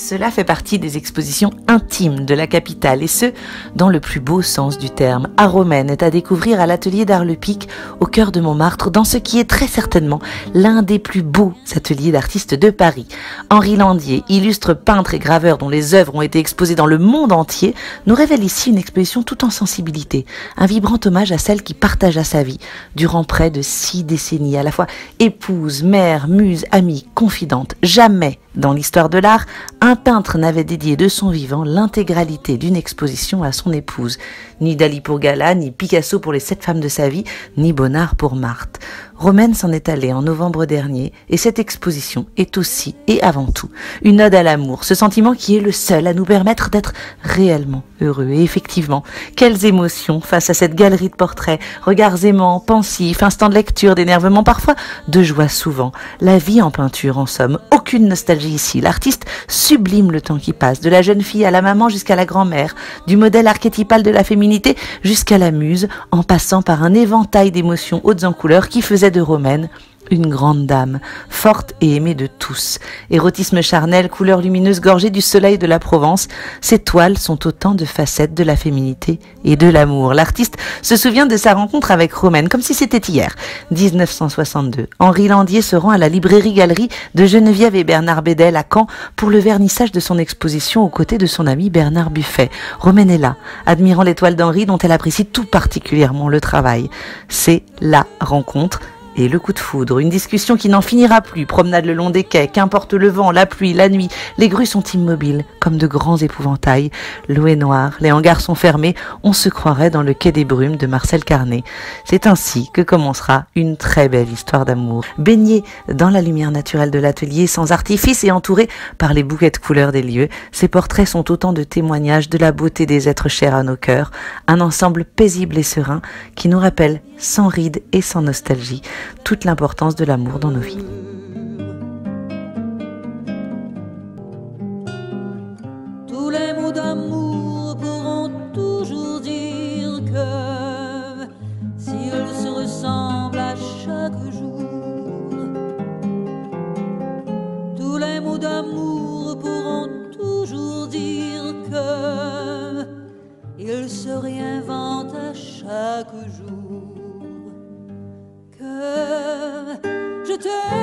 cela fait partie des expositions intimes de la capitale, et ce, dans le plus beau sens du terme. À Romaine est à découvrir à l'atelier d'Art Le Pic, au cœur de Montmartre, dans ce qui est très certainement l'un des plus beaux ateliers d'artistes de Paris. Henri Landier, illustre peintre et graveur dont les œuvres ont été exposées dans le monde entier, nous révèle ici une exposition tout en sensibilité, un vibrant hommage à celle qui partagea sa vie durant près de 6 décennies, à la fois épouse, mère, muse, amie, confidente. Jamais, dans l'histoire de l'art, un peintre n'avait dédié de son vivant l'intégralité d'une exposition à son épouse. Ni Dali pour Gala, ni Picasso pour les 7 femmes de sa vie, ni Bonnard pour Marthe. Romaine s'en est allée en novembre dernier, et cette exposition est aussi et avant tout une ode à l'amour, ce sentiment qui est le seul à nous permettre d'être réellement heureux. Et effectivement, quelles émotions face à cette galerie de portraits, regards aimants, pensifs, instants de lecture, d'énervement, parfois de joie souvent. La vie en peinture, en somme, aucune nostalgie ici. L'artiste sublime le temps qui passe, de la jeune fille à la maman jusqu'à la grand-mère, du modèle archétypal de la féminité jusqu'à la muse, en passant par un éventail d'émotions hautes en couleurs qui faisaient de Romaine une grande dame, forte et aimée de tous. Érotisme charnel, couleurs lumineuses gorgées du soleil de la Provence, ces toiles sont autant de facettes de la féminité et de l'amour. L'artiste se souvient de sa rencontre avec Romaine, comme si c'était hier, 1962. Henri Landier se rend à la librairie-galerie de Geneviève et Bernard Bédel à Caen pour le vernissage de son exposition aux côtés de son ami Bernard Buffet. Romaine est là, admirant les toiles d'Henri dont elle apprécie tout particulièrement le travail. C'est la rencontre et le coup de foudre, une discussion qui n'en finira plus, promenade le long des quais, qu'importe le vent, la pluie, la nuit, les grues sont immobiles, comme de grands épouvantails, l'eau est noire, les hangars sont fermés, on se croirait dans le quai des brumes de Marcel Carné. C'est ainsi que commencera une très belle histoire d'amour, baignée dans la lumière naturelle de l'atelier, sans artifice et entourée par les bouquets de couleurs des lieux. Ces portraits sont autant de témoignages de la beauté des êtres chers à nos cœurs, un ensemble paisible et serein qui nous rappelle, sans rides et sans nostalgie, toute l'importance de l'amour dans nos vies. Tous les mots d'amour pourront toujours dire que s'ils se ressemblent à chaque jour, tous les mots d'amour pourront toujours dire que ils se réinventent à chaque jour. Je t'aime.